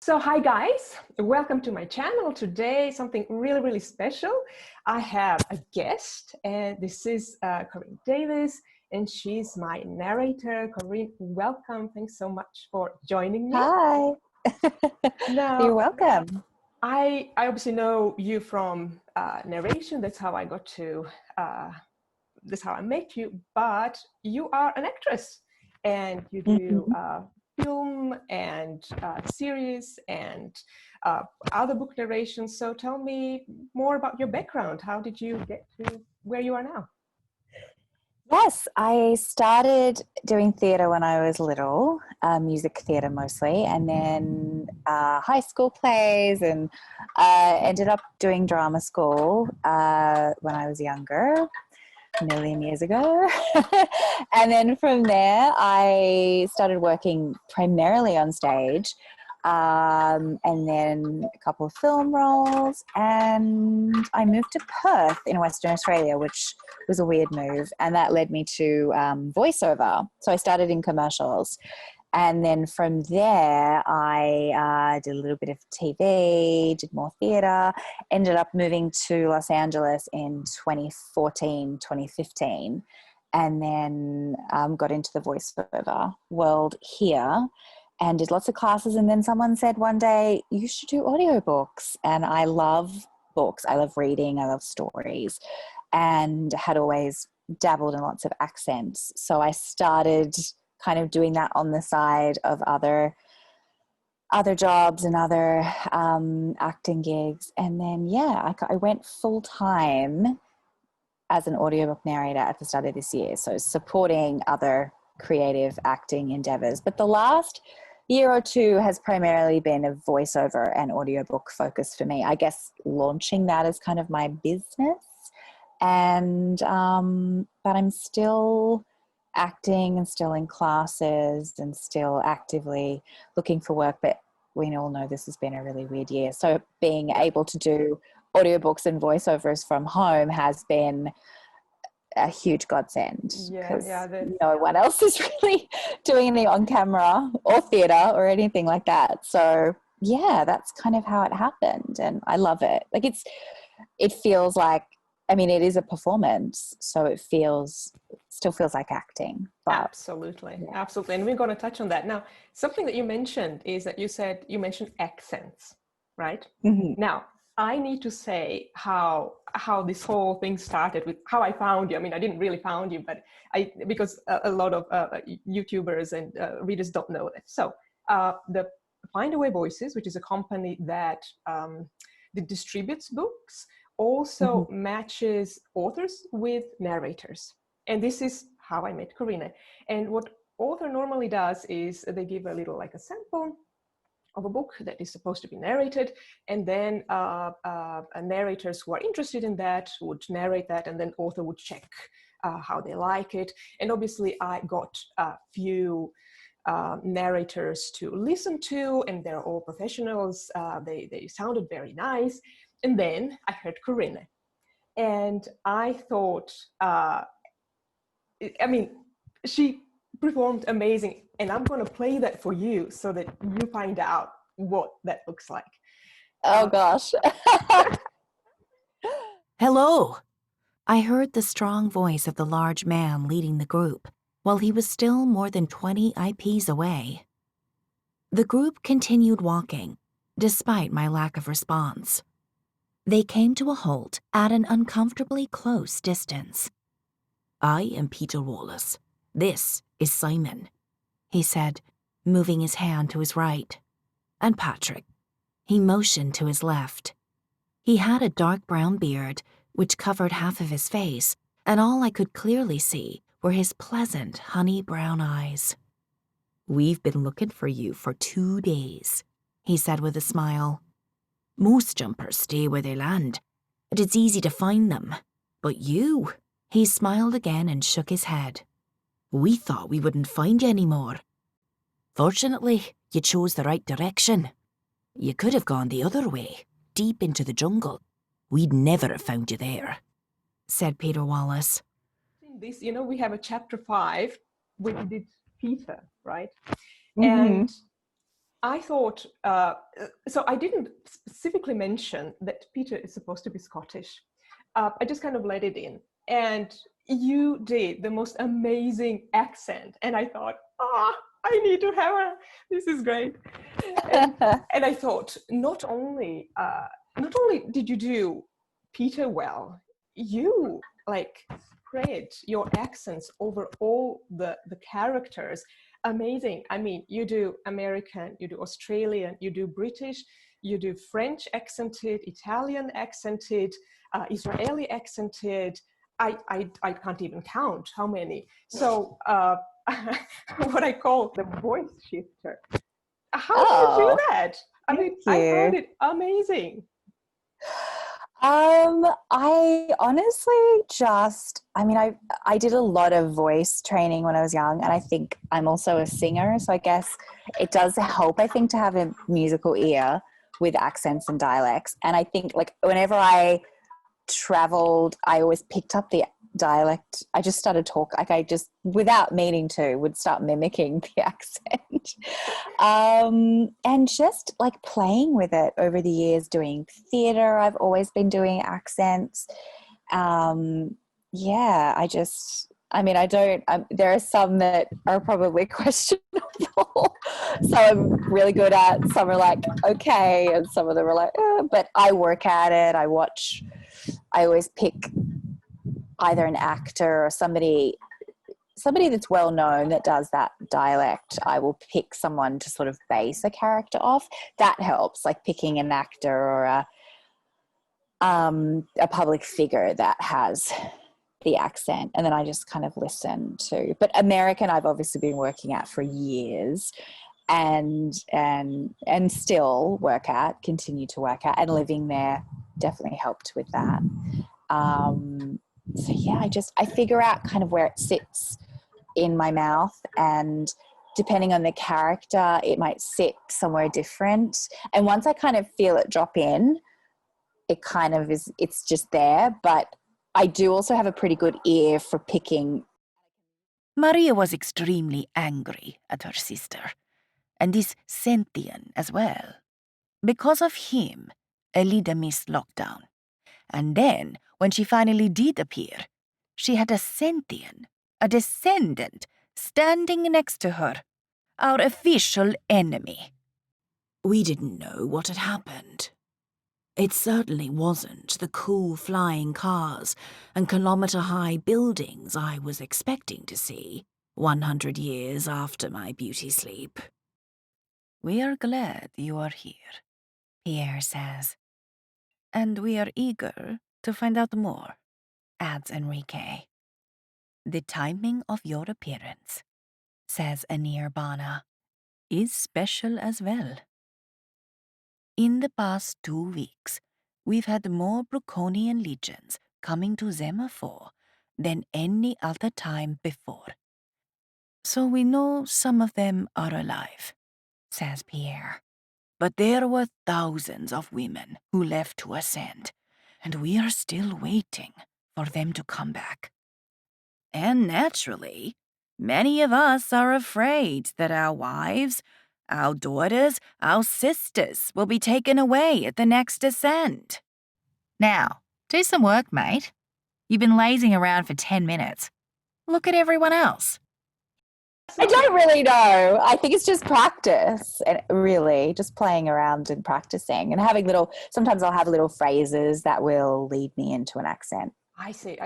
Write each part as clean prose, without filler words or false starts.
So hi guys, welcome to my channel. Today, something really special. I have a guest and this is Corinne Davies and she's my narrator. Corinne, welcome. Thanks so much for joining me. Hi. You're welcome. I obviously know you from narration. That's how I got to, that's how I met you, but you are an actress and you do film and series and other book narrations. So tell me more about your background. How did you get to where you are now? Yes, I started doing theatre when I was little, music theatre mostly, and then high school plays, and ended up doing drama school when I was younger, a million years ago. And then from there, I started working primarily on stage, and then a couple of film roles, and I moved to Perth in Western Australia, which was a weird move, and that led me to voiceover. So I started in commercials, and then from there I did a little bit of TV, did more theatre, ended up moving to Los Angeles in 2014, 2015, and then got into the voiceover world here and did lots of classes. And then someone said one day, you should do audiobooks. And I love books. I love reading. I love stories, and had always dabbled in lots of accents. So I started kind of doing that on the side of other jobs and other acting gigs. And then, I went full time as an audiobook narrator at the start of this year. So supporting other creative acting endeavors. But the last year or two has primarily been a voiceover and audiobook focus for me. I guess launching that as kind of my business. And but I'm still acting and still in classes and still actively looking for work. But we all know this has been a really weird year. So being able to do audiobooks and voiceovers from home has been a huge godsend, because no one else is really doing anything on camera or theatre or anything like that. So that's kind of how it happened, and I love it. Like it feels like, I mean, it is a performance, so it still feels like acting. But absolutely. And we're going to touch on that now. Something that you mentioned is that you mentioned accents, right? Now I need to say how this whole thing started, with how I found you. I mean, I didn't really found you, but because a lot of YouTubers and readers don't know that. So the Findaway Voices, which is a company that distributes books, also matches authors with narrators. And this is how I met Corinne. And what author normally does is they give a little, like a sample of a book that is supposed to be narrated, and then narrators who are interested in that would narrate that, and then author would check how they like it. And obviously I got a few narrators to listen to, and they're all professionals. They sounded very nice. And then I heard Corinne, and I thought, I mean, she performed amazing, and I'm going to play that for you so that you find out what that looks like. Oh gosh. Hello. I heard the strong voice of the large man leading the group while he was still more than 20 IPs away. The group continued walking, despite my lack of response. They came to a halt at an uncomfortably close distance. I am Peter Wallace. This is Simon, he said, moving his hand to his right. And Patrick. He motioned to his left. He had a dark brown beard, which covered half of his face, and all I could clearly see were his pleasant honey brown eyes. We've been looking for you for 2 days, he said with a smile. Most jumpers stay where they land, and it's easy to find them. But you, he smiled again and shook his head. We thought we wouldn't find you anymore. Fortunately, you chose the right direction. You could have gone the other way, deep into the jungle. We'd never have found you there, said Peter Wallace. This, we have a chapter 5 where we did Peter, right? And I thought, so I didn't specifically mention that Peter is supposed to be Scottish. I just kind of let it in. And you did the most amazing accent. And I thought, I need to have her. This is great. And I thought, not only did you do Peter well, you like spread your accents over all the characters. Amazing. I mean, you do American, you do Australian, you do British, you do French accented, Italian accented, Israeli accented. I can't even count how many. So what I call the voice shifter. How do you do that? I mean, I found it amazing. I honestly I did a lot of voice training when I was young, and I think I'm also a singer, so I guess it does help, I think, to have a musical ear with accents and dialects. And I think like whenever I traveled, I always picked up the dialect. I just started talking, like I just, without meaning to, would start mimicking the accent. And just like playing with it over the years, doing theatre, I've always been doing accents. There are some that are probably questionable. So I'm really good at, some are like, okay, and some of them are like, but I work at it. I always pick either an actor or somebody that's well known that does that dialect. I will pick someone to sort of base a character off. That helps, like picking an actor or a public figure that has the accent, and then I just kind of listen to. But American, I've obviously been working at for years, and still continue to work at, and living there definitely helped with that. So yeah, I figure out kind of where it sits in my mouth, and depending on the character, it might sit somewhere different. And once I kind of feel it drop in, it kind of is, it's just there. But I do also have a pretty good ear for picking. Maria was extremely angry at her sister, and this Senthien as well. Because of him, Elida missed lockdown. And then, when she finally did appear, she had a Senthien, a descendant, standing next to her, our official enemy. We didn't know what had happened. It certainly wasn't the cool flying cars and kilometre-high buildings I was expecting to see 100 years after my beauty sleep. We are glad you are here, Pierre says. And we are eager to find out more, adds Enrique. The timing of your appearance, says Anirbana, is special as well. In the past 2 weeks, we've had more Bruconian legions coming to Semaphore than any other time before. So we know some of them are alive, says Pierre. But there were thousands of women who left to ascend, and we are still waiting for them to come back. And naturally, many of us are afraid that our wives, our daughters, our sisters will be taken away at the next ascent. Now, do some work, mate. You've been lazing around for 10 minutes. Look at everyone else. I don't really know. I think it's just practice, and really just playing around and practicing and having sometimes I'll have little phrases that will lead me into an accent. I see.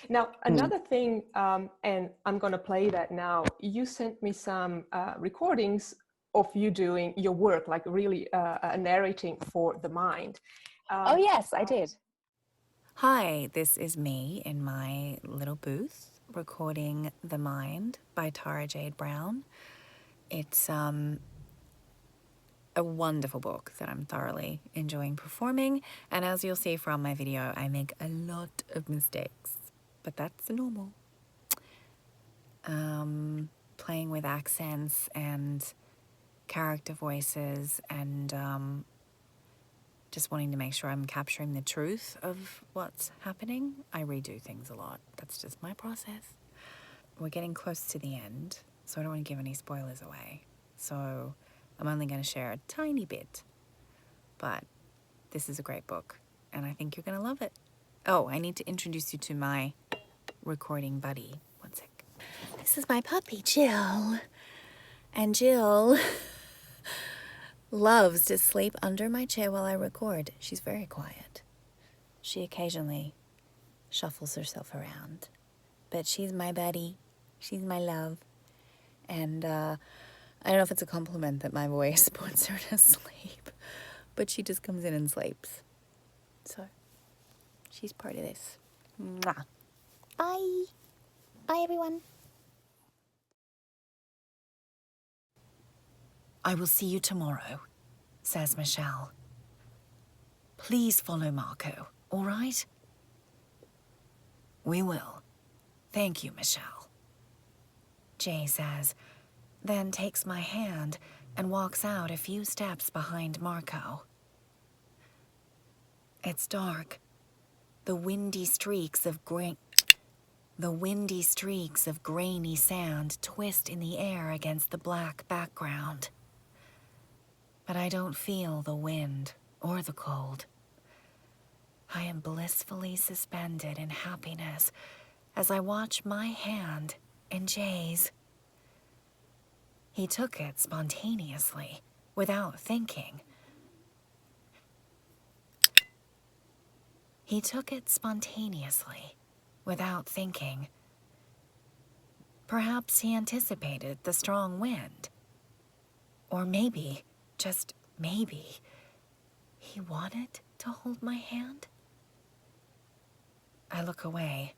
Now, another thing, and I'm going to play that now. You sent me some recordings of you doing your work, like really narrating for the mind. Oh, yes, I did. Hi, this is me in my little booth recording The Mind by Tara Jade Brown. It's a wonderful book that I'm thoroughly enjoying performing, and as you'll see from my video, I make a lot of mistakes, but that's normal. Playing with accents and character voices and just wanting to make sure I'm capturing the truth of what's happening. I redo things a lot. That's just my process. We're getting close to the end, so I don't want to give any spoilers away. So I'm only going to share a tiny bit, but this is a great book, and I think you're going to love it. Oh, I need to introduce you to my recording buddy. One sec. This is my puppy, Jill. And Jill loves to sleep under my chair while I record. She's very quiet. She occasionally shuffles herself around, but she's my buddy. She's my love. And I don't know if it's a compliment that my voice puts her to sleep, but she just comes in and sleeps. So she's part of this. Mwah. Bye. Bye, everyone. I will see you tomorrow, says Michelle. Please follow Marco, all right? We will. Thank you, Michelle. Jay says, then takes my hand and walks out a few steps behind Marco. It's dark. The windy streaks of grainy sand twist in the air against the black background. But I don't feel the wind or the cold. I am blissfully suspended in happiness as I watch my hand in Jay's. He took it spontaneously, without thinking. Perhaps he anticipated the strong wind. Or maybe, just maybe, he wanted to hold my hand. I look away.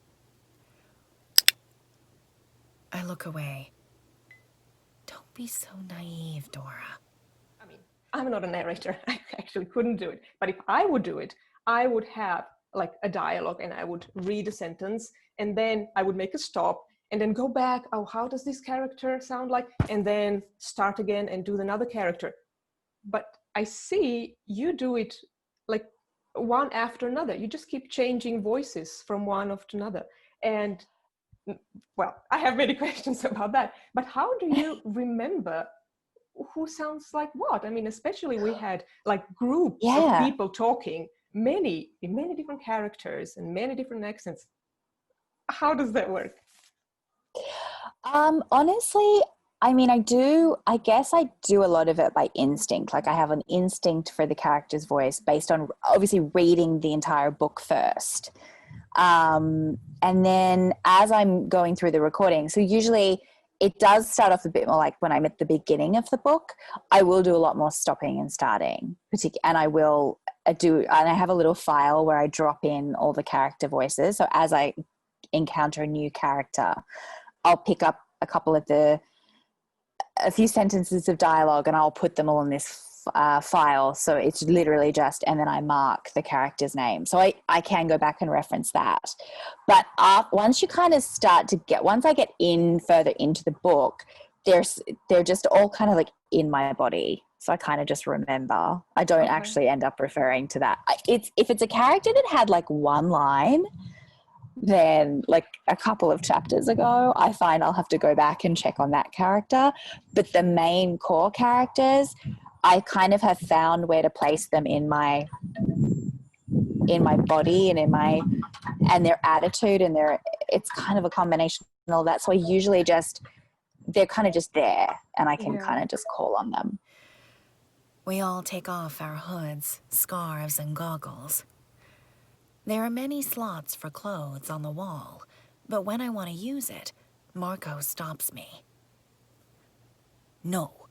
Don't be so naive, Dora. I mean, I'm not a narrator. I actually couldn't do it. But if I would do it, I would have like a dialogue and I would read a sentence and then I would make a stop and then go back. Oh, how does this character sound like? And then start again and do another character. But I see you do it like one after another. You just keep changing voices from one after another. And well, I have many questions about that. But how do you remember who sounds like what? I mean, especially we had like groups of people talking, many different characters and many different accents. How does that work? Honestly, I mean, I guess I do a lot of it by instinct. Like I have an instinct for the character's voice based on obviously reading the entire book first. And then as I'm going through the recording, so usually it does start off a bit more like when I'm at the beginning of the book, I will do a lot more stopping and starting, and I have a little file where I drop in all the character voices. So as I encounter a new character, I'll pick up a few sentences of dialogue and I'll put them all in this file. So it's literally just, and then I mark the character's name. So I can go back and reference that. But once you kind of once I get further into the book, they're just all kind of like in my body. So I kind of just remember. I don't actually end up referring to that. If it's a character that had like one line, then like a couple of chapters ago, I find I'll have to go back and check on that character. But the main core characters, I kind of have found where to place them in my body and their attitude and it's kind of a combination and all that. So I usually they're kind of just there and I can kind of just call on them. We all take off our hoods, scarves, and goggles. There are many slots for clothes on the wall, but when I want to use it, Marco stops me. No.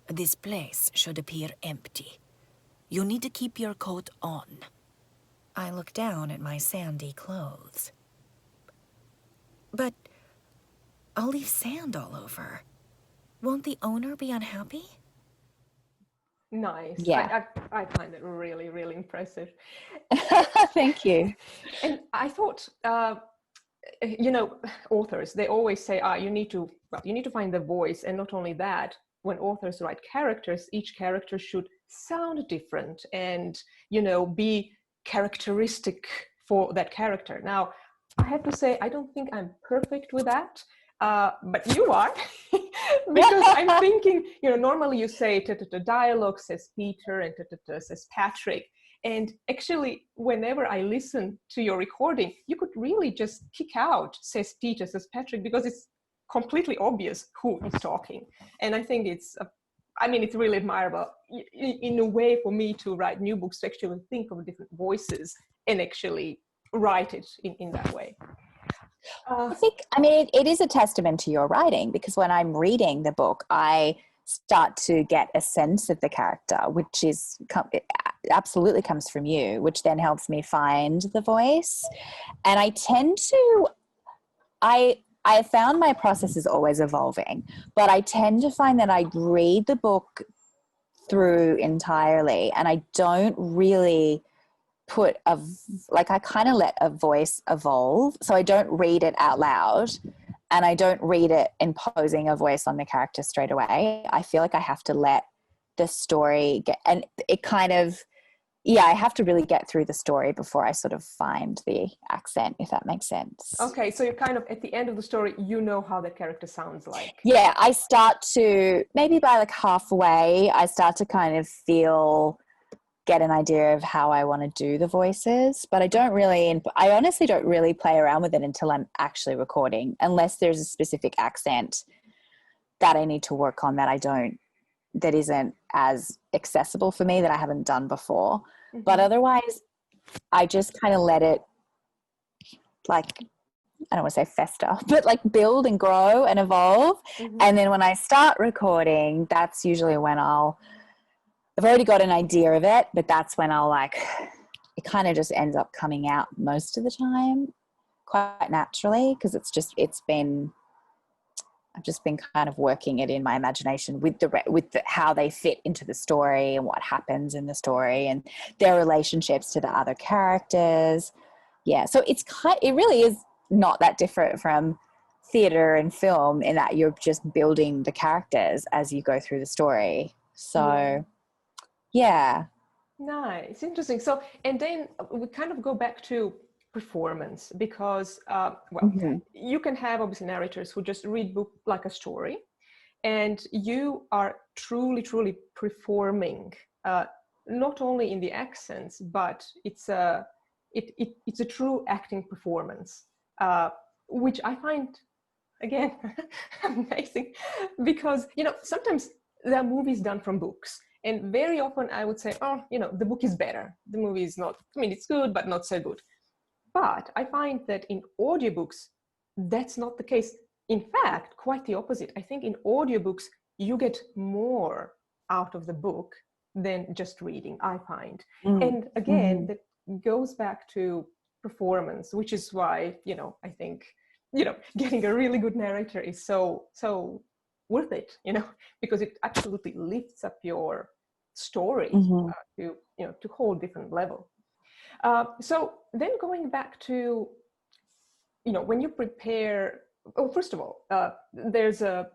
This place should appear empty. You need to keep your coat on. I look down at my sandy clothes. But I'll leave sand all over. Won't the owner be unhappy? Nice. Yeah. I find it really, really impressive. Thank you. And I thought, authors, they always say, you need to find the voice. And not only that, when authors write characters, each character should sound different and, be characteristic for that character. Now, I have to say, I don't think I'm perfect with that. but you are. Because I'm thinking, normally you say dialogue says Peter and says Patrick. And actually, whenever I listen to your recording, you could really just kick out says Peter, says Patrick, because it's completely obvious who is talking. And I think it's really admirable in a way for me to write new books, to actually think of different voices and actually write it in that way. I think, it is a testament to your writing, because when I'm reading the book, I start to get a sense of the character, which it absolutely comes from you, which then helps me find the voice. And I found my process is always evolving, but I tend to find that I read the book through entirely, and I don't really I kind of let a voice evolve. So I don't read it out loud, and I don't read it imposing a voice on the character straight away. I feel like I have to let the story get, and it kind of, I have to really get through the story before I sort of find the accent, if that makes sense. Okay, so you're kind of at the end of the story, how the character sounds like. Yeah, I start to, maybe by like halfway, I start to kind of get an idea of how I want to do the voices, but I honestly don't really play around with it until I'm actually recording, unless there's a specific accent that I need to work on that isn't as accessible for me, that I haven't done before. Mm-hmm. But otherwise, I just kind of let it, I don't want to say fester, but build and grow and evolve. Mm-hmm. And then when I start recording, that's usually when I've already got an idea of it, but that's when it kind of just ends up coming out most of the time quite naturally, because I've just been kind of working it in my imagination with how they fit into the story and what happens in the story and their relationships to the other characters. Yeah. So it really is not that different from theater and film, in that you're just building the characters as you go through the story. So yeah. Nice. Interesting. So, and then we kind of go back to performance, because mm-hmm. you can have obviously narrators who just read book like a story, and you are truly performing, not only in the accents, but it's a true acting performance, which I find, again, amazing, because sometimes there are movies done from books, and very often I would say, the book is better, the movie is not, it's good but not so good. But I find that in audiobooks, that's not the case. In fact, quite the opposite. I think in audiobooks, you get more out of the book than just reading, I find. Mm. And again, that goes back to performance, which is why, I think, getting a really good narrator is so worth it, because it absolutely lifts up your story to a whole different level. So then going back to, when you prepare, first of all, there's a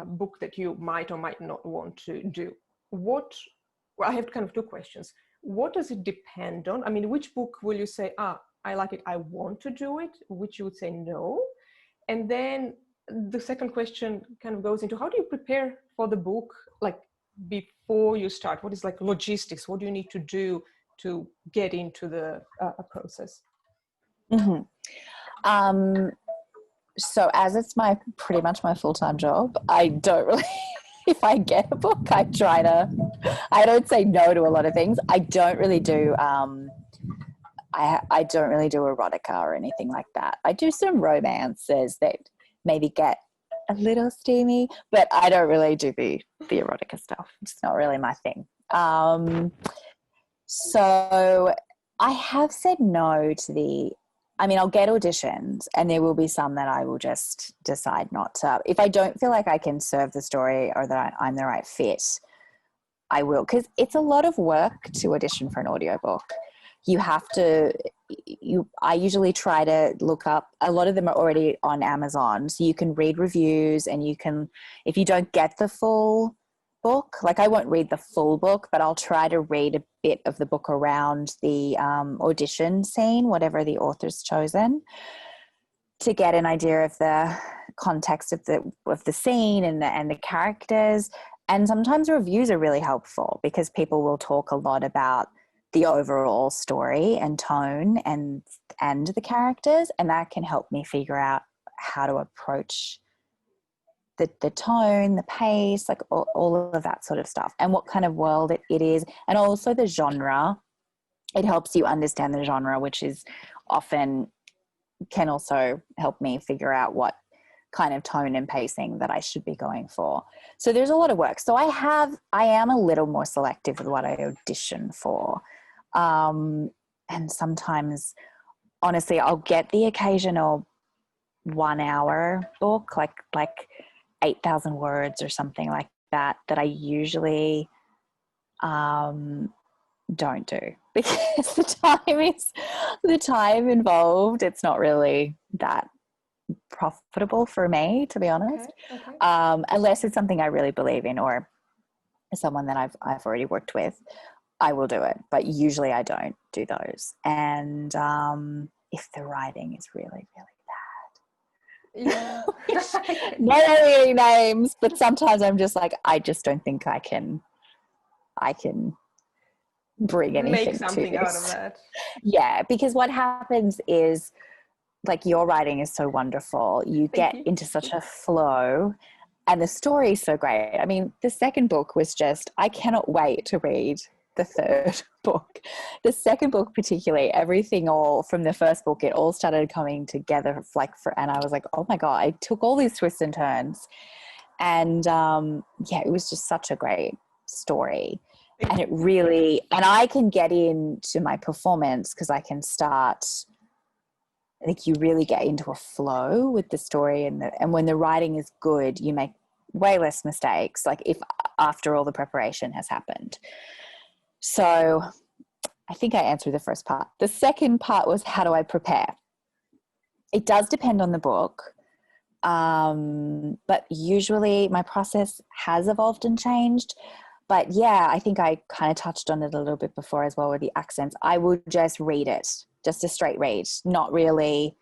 book that you might or might not want to do. I have kind of two questions. What does it depend on? Which book will you say, I like it, I want to do it, which you would say no? And then the second question kind of goes into, how do you prepare for the book, before you start? What is logistics? What do you need to do to get into the process? Mm-hmm. So as it's pretty much my full-time job, I don't really, if I get a book, I don't say no to a lot of things. I don't really do, I don't really do erotica or anything like that. I do some romances that maybe get a little steamy, but I don't really do the erotica stuff. It's not really my thing. So I have said no to I'll get auditions, and there will be some that I will just decide not to. If I don't feel like I can serve the story or that I'm the right fit, I will, because it's a lot of work to audition for an audiobook. I usually try to look up, a lot of them are already on Amazon, so you can read reviews, and if you don't get the full book, I won't read the full book, but I'll try to read a bit of the book around the audition scene, whatever the author's chosen. to get an idea of the context of the scene and the characters. And sometimes reviews are really helpful because people will talk a lot about the overall story and tone and the characters, and that can help me figure out how to approach the tone, the pace, like all of that sort of stuff, and what kind of world it is, and also the genre. It helps you understand the genre, which is often can also help me figure out what kind of tone and pacing that I should be going for. So there's a lot of work. So I am a little more selective with what I audition for. And sometimes, honestly, I'll get the occasional 1 hour book, like 8,000 words or something like that I usually don't do because the time involved. It's not really that profitable for me, to be honest. Okay. Unless it's something I really believe in or someone that I've already worked with, I will do it. But usually I don't do those. And if the writing is really, really bad, not any names, but sometimes I'm just like, I just don't think I can bring anything make something to this. out of that. Yeah, because what happens is, like, your writing is so wonderful. You get into such a flow and the story is so great. I mean, the second book was just, I cannot wait to read the third book. The second book particularly, everything all from the first book, it all started coming together and I was like, oh my God, I took all these twists and turns. And it was just such a great story. And it really, and I can get into my performance because I can start, I think you really get into a flow with the story, and when the writing is good, you make way less mistakes, like if after all the preparation has happened. So I think I answered the first part. The second part was, how do I prepare? It does depend on the book. But usually my process has evolved and changed. But yeah, I think I kind of touched on it a little bit before as well with the accents. I would just read it, just a straight read, not really.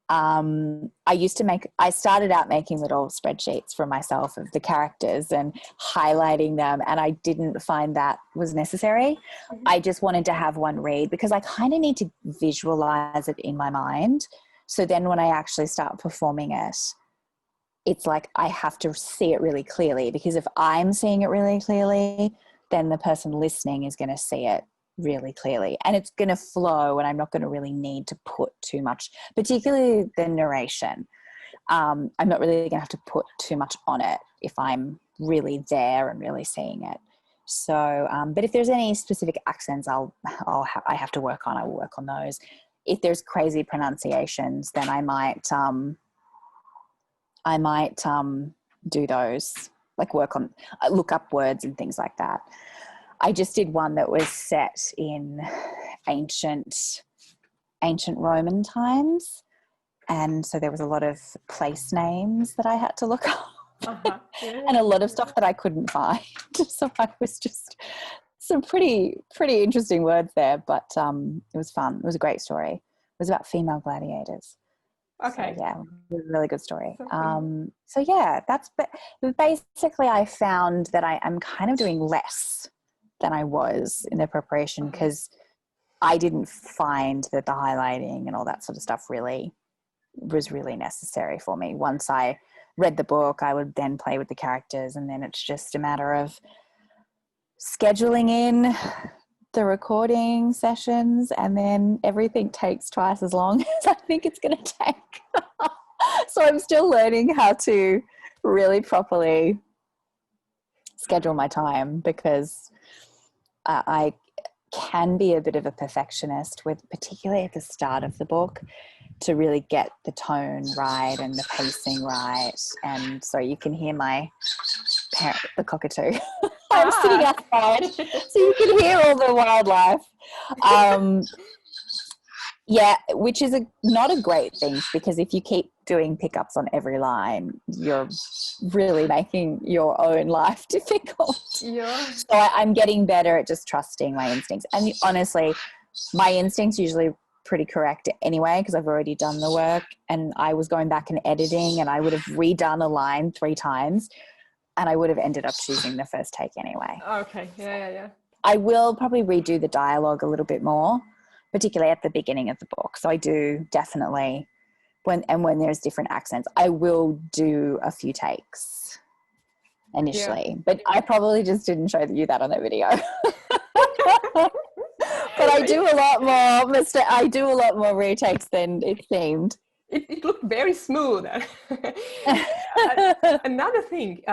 I started out making little spreadsheets for myself of the characters and highlighting them, and I didn't find that was necessary. Mm-hmm. I just wanted to have one read because I kind of need to visualize it in my mind. So then when I actually start performing it, it's like I have to see it really clearly, because if I'm seeing it really clearly, then the person listening is going to see it really clearly, and it's going to flow, and I'm not going to really need to put too much, particularly the narration. I'm not really going to have to put too much on it if I'm really there and really seeing it. So, but if there's any specific accents I have to work on, I will work on those. If there's crazy pronunciations, then I might do those, like look up words and things like that. I just did one that was set in ancient Roman times, and so there was a lot of place names that I had to look up. Yeah. And a lot of stuff that I couldn't find. So I was just some pretty interesting words there, but it was fun. It was a great story. It was about female gladiators. Okay. So, yeah, it was a really good story. So yeah, basically I found that I'm kind of doing less than I was in the preparation, because I didn't find that the highlighting and all that sort of stuff was really necessary for me. Once I read the book, I would then play with the characters, and then it's just a matter of scheduling in the recording sessions, and then everything takes twice as long as I think it's going to take. So I'm still learning how to really properly schedule my time, because I can be a bit of a perfectionist particularly at the start of the book, to really get the tone right and the pacing right. And so you can hear my parrot, the cockatoo. I'm sitting outside, so you can hear all the wildlife. Yeah, which is not a great thing, because if you keep doing pickups on every line, you're really making your own life difficult. Yeah. So I'm getting better at just trusting my instincts. And honestly, my instincts usually pretty correct anyway, because I've already done the work, and I was going back and editing, and I would have redone a line 3 times, and I would have ended up choosing the first take anyway. Okay. Yeah. I will probably redo the dialogue a little bit more, particularly at the beginning of the book. So I do definitely, when there's different accents, I will do a few takes initially. But I probably just didn't show you that on the video. But I do a lot more retakes than it seemed. It looked very smooth. Another thing,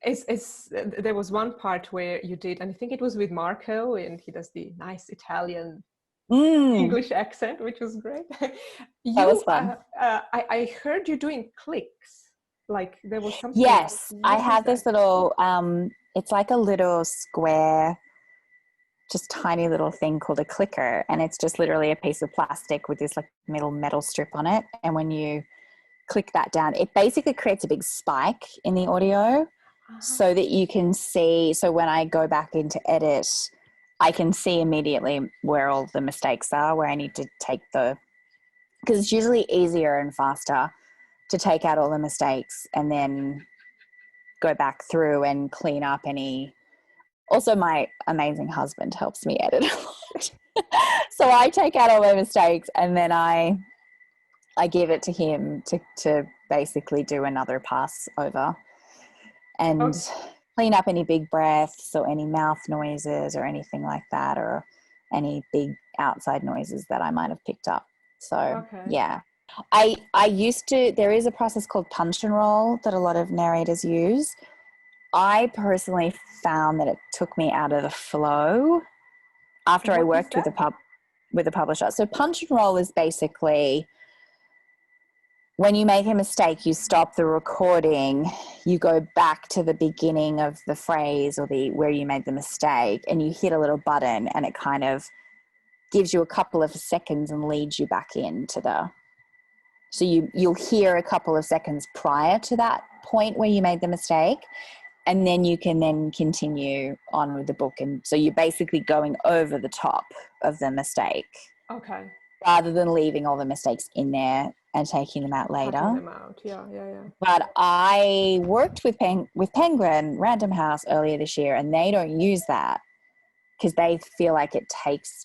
is there was one part where you did, and I think it was with Marco, and he does the nice Italian English accent, which was great. That was fun. I heard you doing clicks. Like there was something. Yes, I have this little, it's like a little square, just tiny little thing called a clicker, and it's just literally a piece of plastic with this like little metal strip on it, and when you click that down, it basically creates a big spike in the audio so that you can see. So when I go back into edit, I can see immediately where all the mistakes are, where I need to take because it's usually easier and faster to take out all the mistakes and then go back through and clean up any. Also, my amazing husband helps me edit a lot. So I take out all my mistakes, and then I give it to him to basically do another pass over and clean up any big breaths or any mouth noises or anything like that, or any big outside noises that I might have picked up. So yeah, I used to, there is a process called punch and roll that a lot of narrators use. I personally found that it took me out of the flow after I worked with a publisher. So punch and roll is basically when you make a mistake, you stop the recording, you go back to the beginning of the phrase or where you made the mistake, and you hit a little button, and it kind of gives you a couple of seconds and leads you back into so you'll hear a couple of seconds prior to that point where you made the mistake, and then you can then continue on with the book. And so you're basically going over the top of the mistake. Okay. Rather than leaving all the mistakes in there and taking them out later. Taking them out. Yeah. But I worked with Penguin Random House earlier this year, and they don't use that because they feel like it takes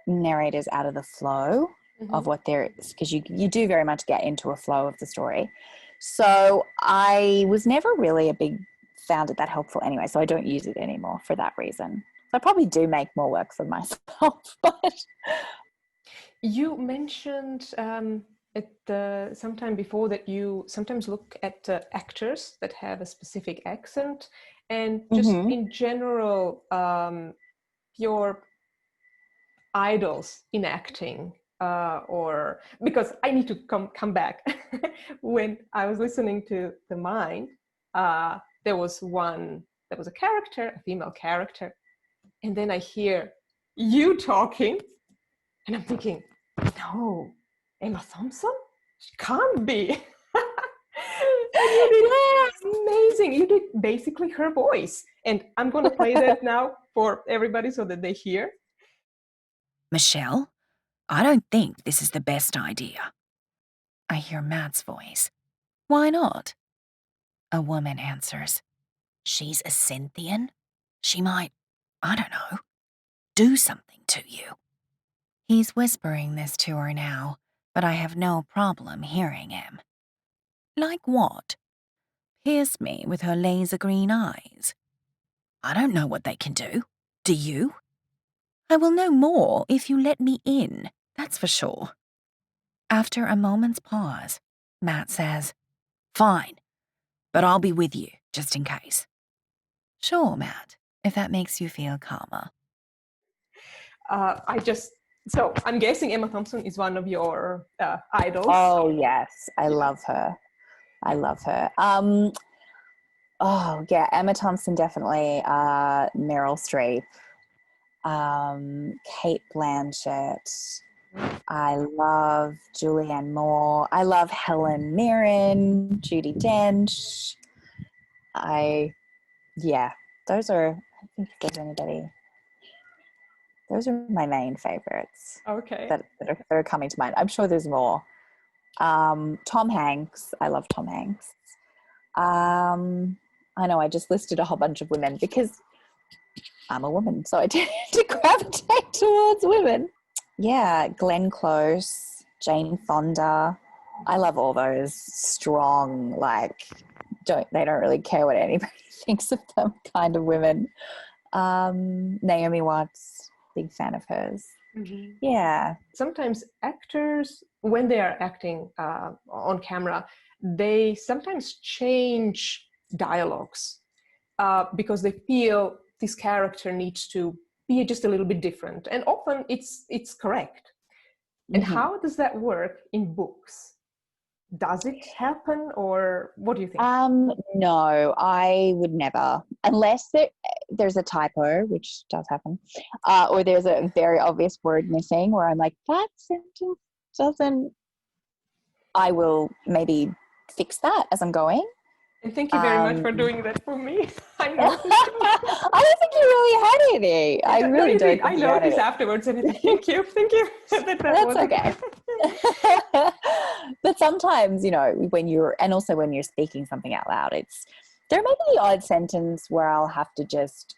narrators out of the flow of what there is, because you do very much get into a flow of the story. So I was never really found it that helpful anyway, so I don't use it anymore for that reason. I probably do make more work for myself. But you mentioned sometime before that you sometimes look at actors that have a specific accent, and just in general, your idols in acting, or because I need to come back. When I was listening to The Mind, there was a character, a female character, and then I hear you talking, and I'm thinking, no, Emma Thompson? She can't be. And you did amazing. You did basically her voice. And I'm going to play that now for everybody so that they hear. Michelle, I don't think this is the best idea. I hear Matt's voice. Why not? A woman answers. She's a Senthien. She might, I don't know, do something to you. He's whispering this to her now, but I have no problem hearing him. Like what? Pierce me with her laser green eyes. I don't know what they can do. Do you? I will know more if you let me in, that's for sure. After a moment's pause, Matt says, Fine, but I'll be with you, just in case. Sure, Matt, if that makes you feel calmer. So I'm guessing Emma Thompson is one of your idols. Oh, yes. I love her. Oh, yeah, Emma Thompson, definitely. Meryl Streep. Kate Blanchett. I love Julianne Moore. I love Helen Mirren, Judi Dench. Those are, I think if there's anybody. those are my main favorites. Okay. That are coming to mind. I'm sure there's more. Tom Hanks. I love Tom Hanks. I know I just listed a whole bunch of women because I'm a woman, so I tend to gravitate towards women. Yeah, Glenn Close, Jane Fonda. I love all those strong, like, they don't really care what anybody thinks of them kind of women. Naomi Watts, big fan of hers. Mm-hmm. Yeah. Sometimes actors, when they are acting on camera, they sometimes change dialogues because they feel this character needs to be just a little bit different, and often it's correct. And mm-hmm. How does that work in books? Does it happen, or what do you think? No, I would never, unless there's a typo, which does happen, or there's a very obvious word missing where I'm like, that sentence doesn't. I will maybe fix that as I'm going. And thank you very much for doing that for me. I noticed. I don't think you really had any. I really don't. I noticed afterwards, and thank you. That's okay. But sometimes, when you're speaking something out loud, there may be the odd sentence where I'll have to just,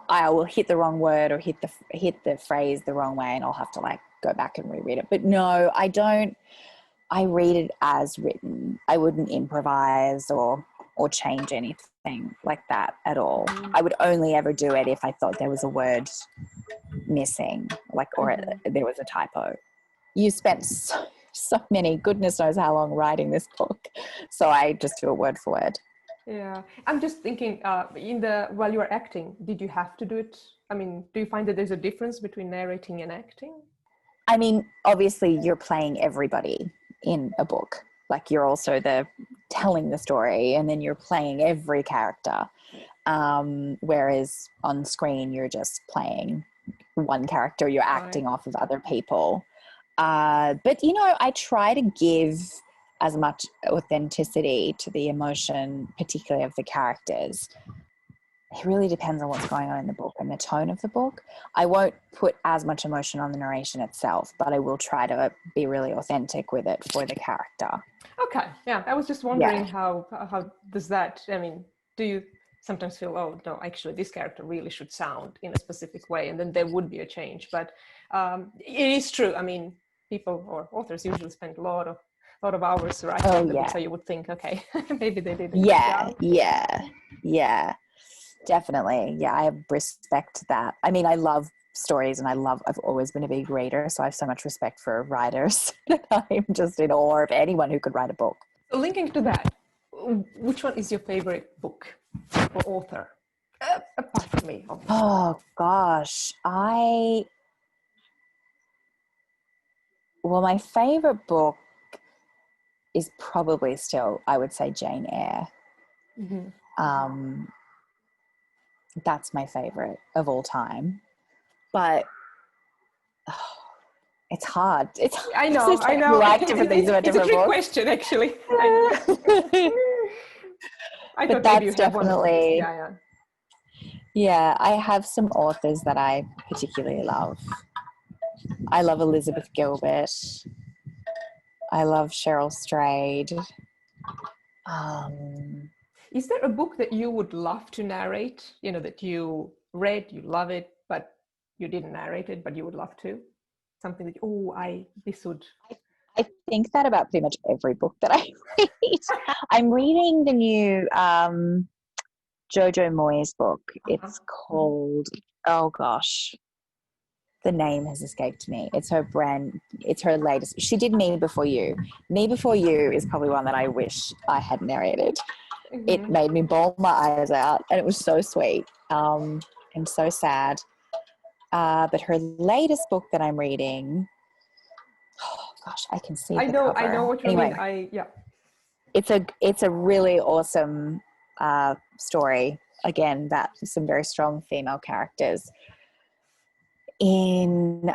I will hit the wrong word or hit the phrase the wrong way, and I'll have to like go back and reread it. But no, I don't. I read it as written. I wouldn't improvise or change anything like that at all. I would only ever do it if I thought there was a word missing, or there was a typo. You spent so many, goodness knows how long writing this book, so I just do it word for word. Yeah, I'm just thinking. While you were acting, did you have to do it? I mean, do you find that there's a difference between narrating and acting? I mean, obviously, you're playing everybody in a book. Like, you're also telling the story, and then you're playing every character. Whereas on screen, you're just playing one character. You're acting off of other people. But I try to give as much authenticity to the emotion, particularly of the characters. It really depends on what's going on in the book and the tone of the book. I won't put as much emotion on the narration itself, but I will try to be really authentic with it for the character. Okay, yeah. I was just wondering how does that, do you sometimes feel, oh, no, actually this character really should sound in a specific way, and then there would be a change. But it is true. People or authors usually spend a lot of hours writing the book, so you would think, okay, maybe they did a good job. Yeah. Definitely. Yeah, I have respect to that. I love stories, and I've always been a big reader, so I have so much respect for writers. I'm just in awe of anyone who could write a book. So linking to that, which one is your favorite book or author? Apart from me, obviously. Oh, gosh. My favorite book is probably still, I would say, Jane Eyre. Mm-hmm. That's my favorite of all time, but it's hard. I know. Like different things about different books. It's a trick question, actually. But that's definitely. Yeah, I have some authors that I particularly love. I love Elizabeth Gilbert. I love Cheryl Strayed. Is there a book that you would love to narrate, that you read, you love it, but you didn't narrate it, but you would love to? Something that, this would... I think that about pretty much every book that I read. I'm reading the new Jojo Moyes book. It's called, oh gosh, the name has escaped me. It's her latest. She did Me Before You. Me Before You is probably one that I wish I had narrated. Mm-hmm. It made me bawl my eyes out, and it was so sweet and so sad. But her latest book that I'm reading, oh gosh, I can see. I know what you mean. It's a really awesome story. Again, that some very strong female characters. It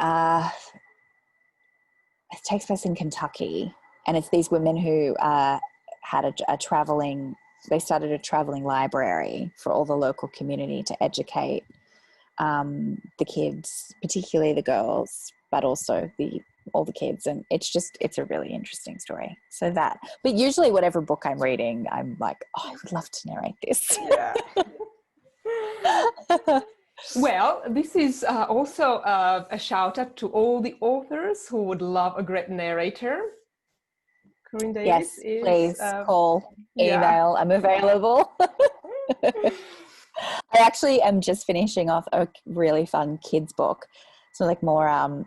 takes place in Kentucky, and it's these women who had they started a traveling library for all the local community to educate the kids, particularly the girls, but also all the kids. And it's a really interesting story. So that, but usually whatever book I'm reading, I'm like, oh, I would love to narrate this. Yeah. Well, this is also a shout out to all the authors who would love a great narrator. Corinne Davies Yes, please call, email, I'm available. I actually am just finishing off a really fun kids book. So like more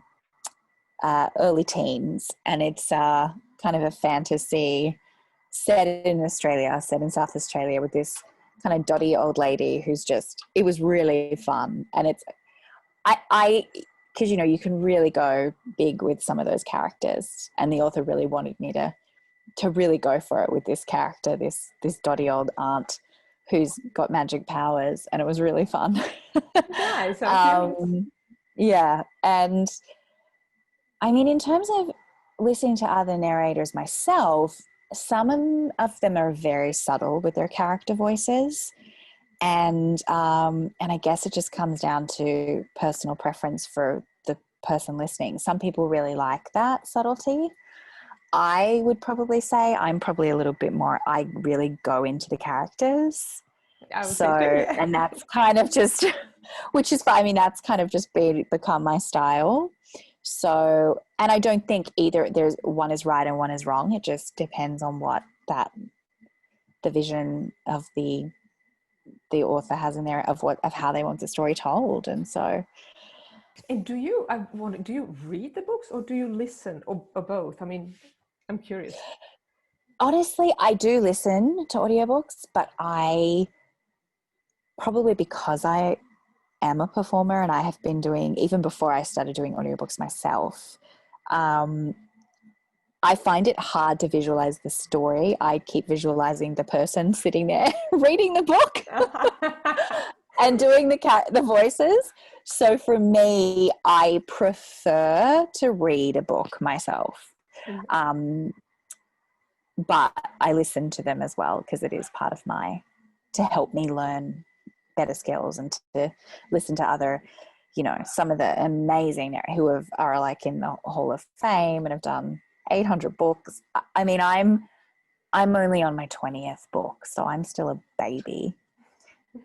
early teens, and it's kind of a fantasy set in Australia, set in South Australia, with this kind of dotty old lady who's just, it was really fun. And it's, because, you know, you can really go big with some of those characters, and the author really wanted me to really go for it with this character, this dotty old aunt who's got magic powers, and it was really fun. Nice. Yeah. And I mean, in terms of listening to other narrators myself, some of them are very subtle with their character voices. And I guess it just comes down to personal preference for the person listening. Some people really like that subtlety. I would probably say I'm probably a little bit more, I really go into the characters. And that's kind of just, which is fine. I mean, that's kind of just become my style. So, and I don't think either there's one is right and one is wrong. It just depends on what the vision of the author has in there of how they want the story told. And so. And do you read the books, or do you listen, or both? I mean, I'm curious. Honestly, I do listen to audiobooks, but I probably, because I am a performer and I have been doing, even before I started doing audiobooks myself, I find it hard to visualize the story. I keep visualizing the person sitting there reading the book and doing the voices. So for me, I prefer to read a book myself. But I listen to them as well, because it is part of to help me learn better skills, and to listen to other, you know, some of the amazing who are like in the Hall of Fame and have done 800 books. I mean, I'm only on my 20th book, so I'm still a baby,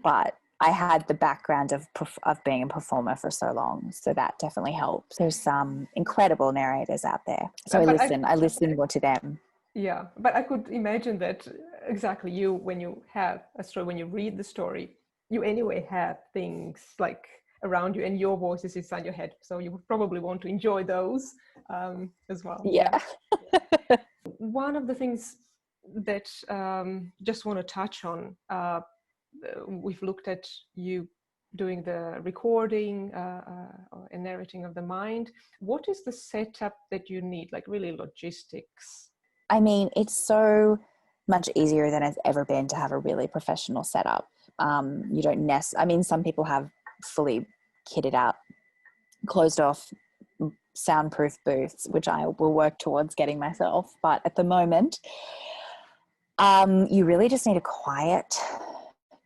but I had the background of being a performer for so long, so that definitely helps. There's some incredible narrators out there, so I listen more to them. Yeah, but I could imagine that exactly when you have a story, when you read the story, you anyway have things like around you, and your voice is inside your head, so you would probably want to enjoy those as well. Yeah. One of the things that just want to touch on, we've looked at you doing the recording and narrating of the mind. What is the setup that you need, like really logistics? I mean, it's so much easier than it's ever been to have a really professional setup. You don't I mean, some people have fully kitted out, closed off, soundproof booths, which I will work towards getting myself. But at the moment, you really just need a quiet,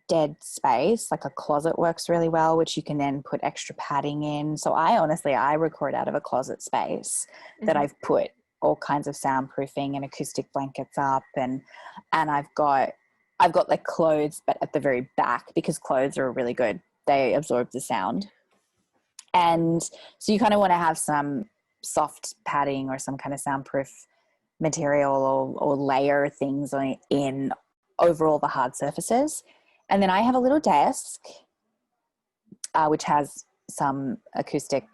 dead space. Like a closet works really well, which you can then put extra padding in. So I record out of a closet space that I've put all kinds of soundproofing and acoustic blankets up, and I've got like clothes, but at the very back, because clothes are really good. They absorb the sound. And so you kind of want to have some soft padding or some kind of soundproof material or layer things in over all the hard surfaces. And then I have a little desk, which has some acoustic,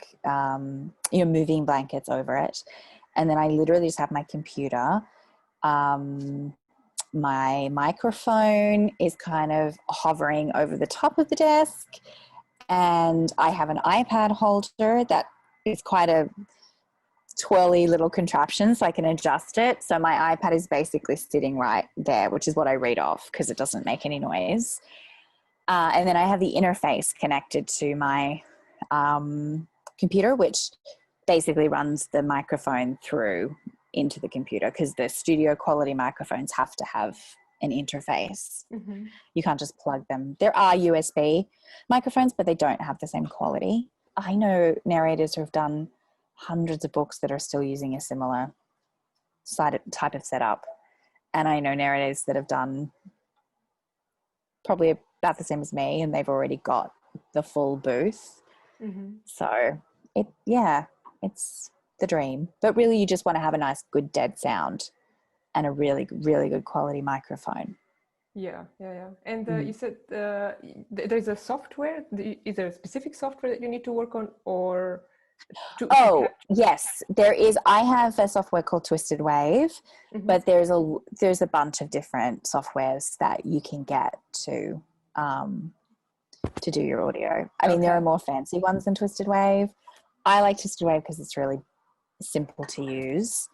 moving blankets over it. And then I literally just have my computer. My microphone is kind of hovering over the top of the desk. And I have an iPad holder that is quite a twirly little contraption, so I can adjust it. So my iPad is basically sitting right there, which is what I read off because it doesn't make any noise. And then I have the interface connected to my computer, which basically runs the microphone through into the computer, because the studio quality microphones have to have an interface. You can't just plug them. There are USB microphones, but they don't have the same quality. I know narrators who have done hundreds of books that are still using a similar type of setup. And I know narrators that have done probably about the same as me, and they've already got the full booth. So it's the dream. But really you just want to have a nice, good, dead sound and a really, really good quality microphone. Yeah. And you said there's a software. Is there a specific software that you need to work on, or? Yes, there is. I have a software called Twisted Wave, but there's a bunch of different softwares that you can get to do your audio. I mean, there are more fancy ones than Twisted Wave. I like Twisted Wave because it's really simple to use.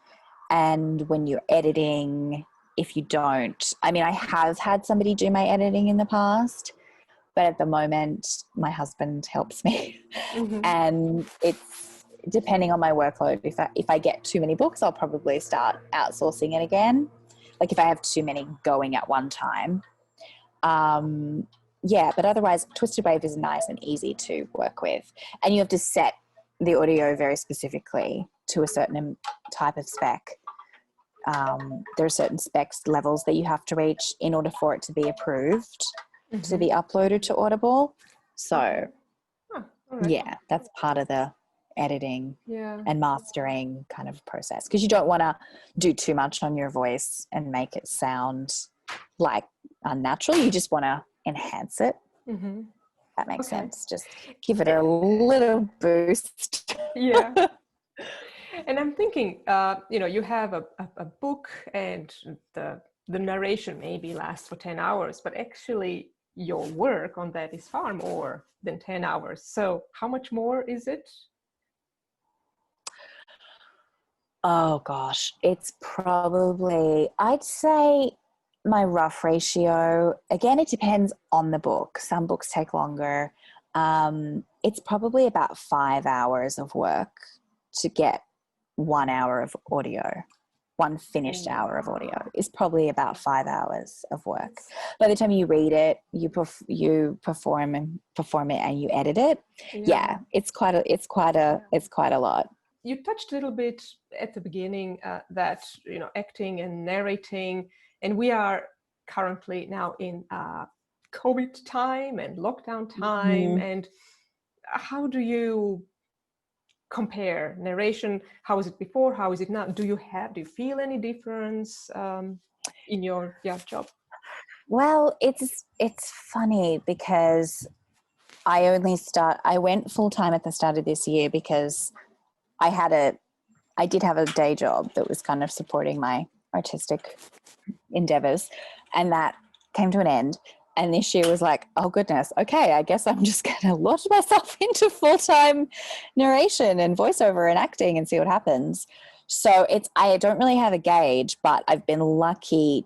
And when you're editing, if you don't, I mean, I have had somebody do my editing in the past, but at the moment my husband helps me. And it's depending on my workload. If I get too many books, I'll probably start outsourcing it again. Like if I have too many going at one time. But otherwise Twisted Wave is nice and easy to work with. And you have to set the audio very specifically to a certain type of spec. There are certain specs levels that you have to reach in order for it to be approved to be uploaded to Audible. So that's part of the editing and mastering kind of process, because you don't want to do too much on your voice and make it sound like unnatural. You just want to enhance it. That makes sense. Just give it a little boost. And I'm thinking, you have a book, and the narration maybe lasts for 10 hours, but actually your work on that is far more than 10 hours. So how much more is it? Oh gosh, it's probably, I'd say my rough ratio, again, it depends on the book. Some books take longer. It's probably about 5 hours of work to get 1 hour of audio. One finished hour of audio is probably about 5 hours of work. By the time you read it, you perform it, and you edit it. It's quite a lot. You touched a little bit at the beginning that acting and narrating, and we are currently now in COVID time and lockdown time. And how do you compare narration? How is it before? How is it now? Do you feel any difference in your job? Well, it's funny because I went full time at the start of this year because I did have a day job that was kind of supporting my artistic endeavors, and that came to an end. And this year was like, oh goodness, okay, I guess I'm just going to launch myself into full-time narration and voiceover and acting and see what happens. So I don't really have a gauge, but I've been lucky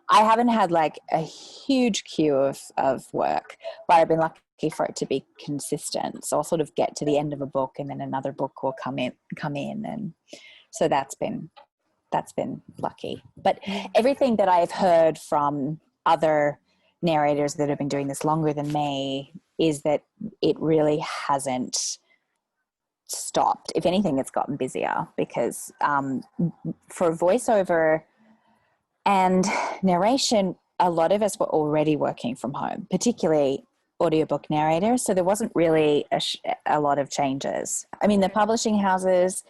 I haven't had like a huge queue of work, but I've been lucky for it to be consistent. So I'll sort of get to the end of a book and then another book will come in. And so that's been lucky. But everything that I've heard from other narrators that have been doing this longer than me is that it really hasn't stopped. If anything, it's gotten busier because for voiceover and narration, a lot of us were already working from home, particularly audiobook narrators. So there wasn't really a lot of changes. I mean, the publishing houses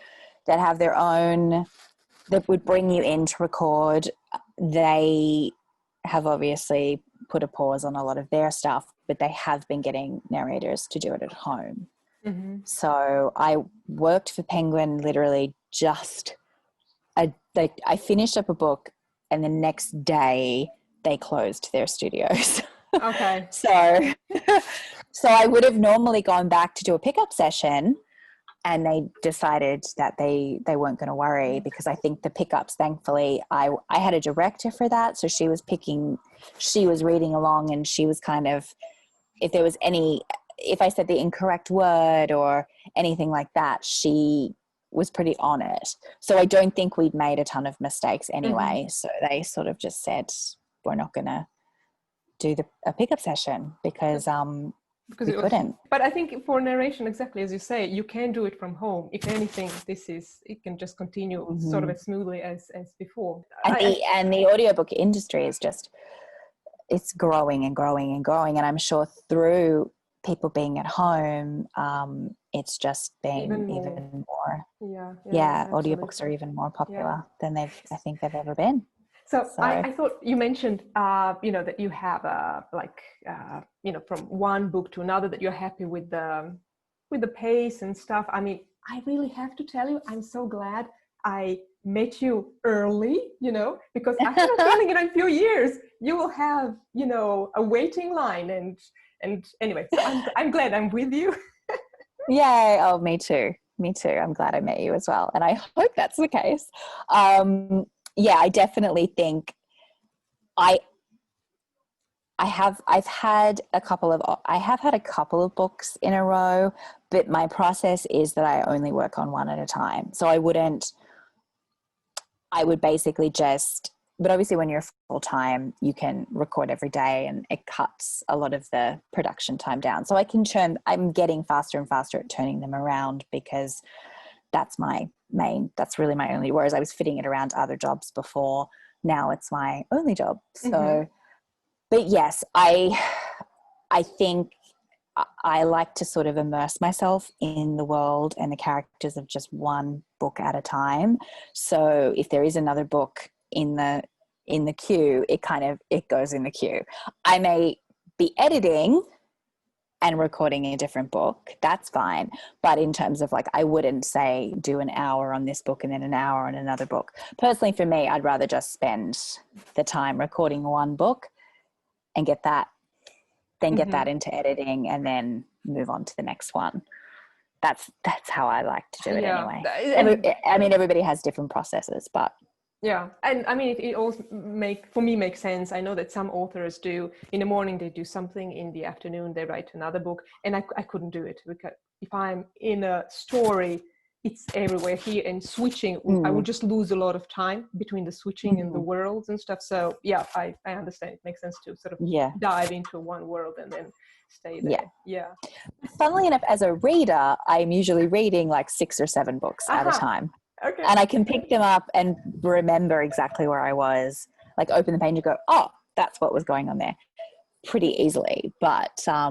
that have their own, that would bring you in to record, they have obviously put a pause on a lot of their stuff, but they have been getting narrators to do it at home. So I worked for Penguin literally I finished up a book and the next day they closed their studios. Okay. So I would have normally gone back to do a pickup session, and they decided that they weren't going to worry, because I think the pickups, thankfully, I had a director for that. So she was reading along, and she was kind of, if I said the incorrect word or anything like that, she was pretty on it. So I don't think we'd made a ton of mistakes anyway. So they sort of just said, we're not going to do a pickup session because we couldn't. But I think for narration, exactly as you say, you can do it from home. If anything, it can just continue sort of as smoothly as before. And the audiobook industry is just, it's growing and growing and growing. And I'm sure through people being at home, it's just been even more. Yeah, audiobooks are even more popular than I think they've ever been. So I thought you mentioned, that you have from one book to another that you're happy with the pace and stuff. I mean, I really have to tell you, I'm so glad I met you early, because I have a feeling in a few years you will have, a waiting line. And anyway, so I'm glad I'm with you. Yay! Oh, me too. I'm glad I met you as well, and I hope that's the case. Yeah, I definitely think I have had a couple of books in a row, but my process is that I only work on one at a time. So I would basically but obviously when you're full time, you can record every day and it cuts a lot of the production time down. So I'm getting faster and faster at turning them around because that's really my only, whereas I was fitting it around other jobs before. Now it's my only job. So, but yes, I think I like to sort of immerse myself in the world and the characters of just one book at a time. So if there is another book in the queue, it goes in the queue. I may be editing and recording a different book, that's fine. But in terms of I wouldn't say do an hour on this book and then an hour on another book. Personally, for me, I'd rather just spend the time recording one book and get that into editing and then move on to the next one. That's how I like to do it anyway. I mean, everybody has different processes, but yeah, and I mean, it also makes sense. I know that some authors do, in the morning they do something, in the afternoon they write another book, and I couldn't do it, because if I'm in a story, it's everywhere here, and switching, I would just lose a lot of time between the switching and the worlds and stuff. So yeah, I understand. It makes sense to sort of dive into one world and then stay there. Yeah. Funnily enough, as a reader, I'm usually reading 6 or 7 books at a time. Okay. And I can pick them up and remember exactly where I was, open the page and go, oh, that's what was going on there, pretty easily. But I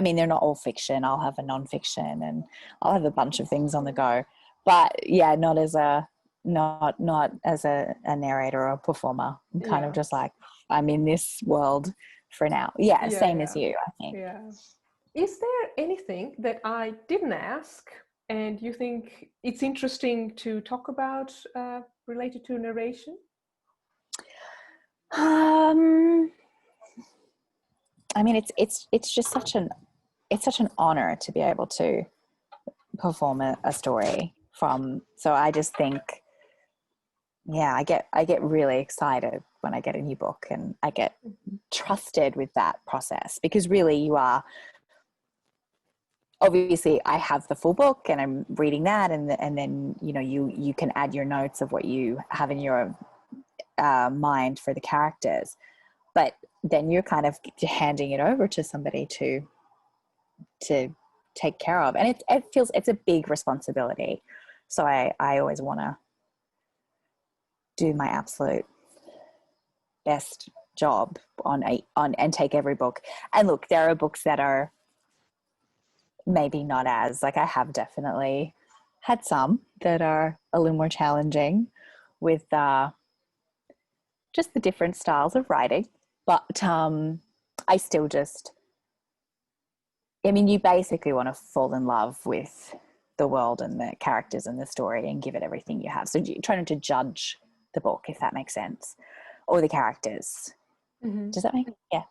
mean, they're not all fiction. I'll have a nonfiction and I'll have a bunch of things on the go. But yeah, not as a narrator or a performer. I'm kind of just I'm in this world for now. Same as you, I think. Yeah. Is there anything that I didn't ask and you think it's interesting to talk about related to narration? I mean, it's just such an honor to be able to perform a story from. So I just think, I get really excited when I get a new book and I get trusted with that process, because really you are. Obviously, I have the full book and I'm reading that, and then you can add your notes of what you have in your mind for the characters, but then you're kind of handing it over to somebody to take care of, and it's a big responsibility. So I always want to do my absolute best job on and take every book. And look, there are books that are maybe not as, I have definitely had some that are a little more challenging with just the different styles of writing. But I still you basically want to fall in love with the world and the characters and the story and give it everything you have. So you try not to judge the book, if that makes sense, or the characters. Does that make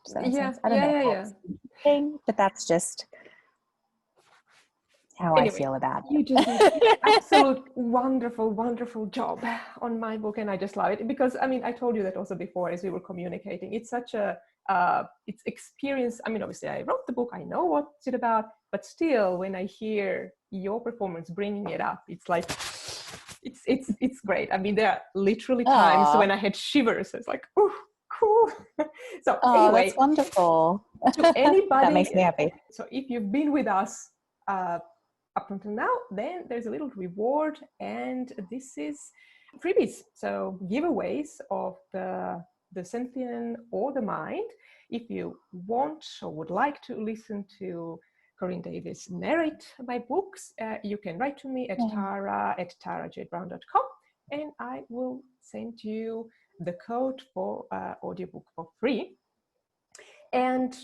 sense? I don't know. But that's just how I feel about it. You just did an absolute wonderful job on my book, and I just love it, because I told you that also before as we were communicating. It's such a it's experience. Obviously I wrote the book, I know what's it about, but still when I hear your performance bringing it up, it's it's great. There are literally times when I had shivers. It's like, oh, Whew. So Oh, anyway, that's wonderful. to anybody, That makes me happy. so if you've been with us up until now, then there's a little reward, and this is freebies, so giveaways of the Senthien or the Mind. If you want or would like to listen to Corinne Davies narrate my books, you can write to me at tara@tarajdbrown.com, and I will send you the code for audiobook for free. And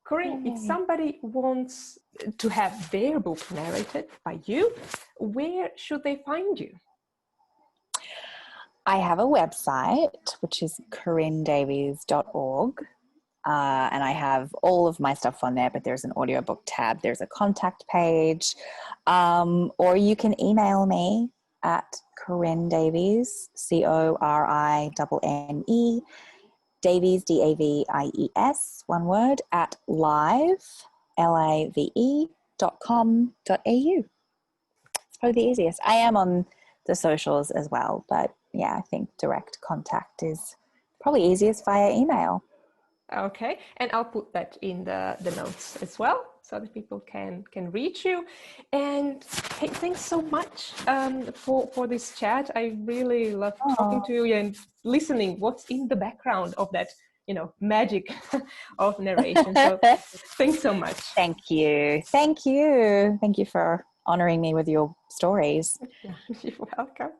Corinne, if somebody wants to have their book narrated by you, where should they find you? I have a website, which is corinnedavies.org. And I have all of my stuff on there, but there's an audiobook tab. There's a contact page. Or you can email me at Corinne Davies, CORINNE, Davies, DAVIES, one word, at live.com.au. It's probably the easiest. I am on the socials as well, but yeah, I think direct contact is probably easiest via email. Okay, and I'll put that in the notes as well, so that people can reach you. And hey, thanks so much for this chat. I really love talking to you and listening what's in the background of that, magic of narration. So thanks so much. Thank you. Thank you. Thank you for honoring me with your stories. Yeah, you're welcome.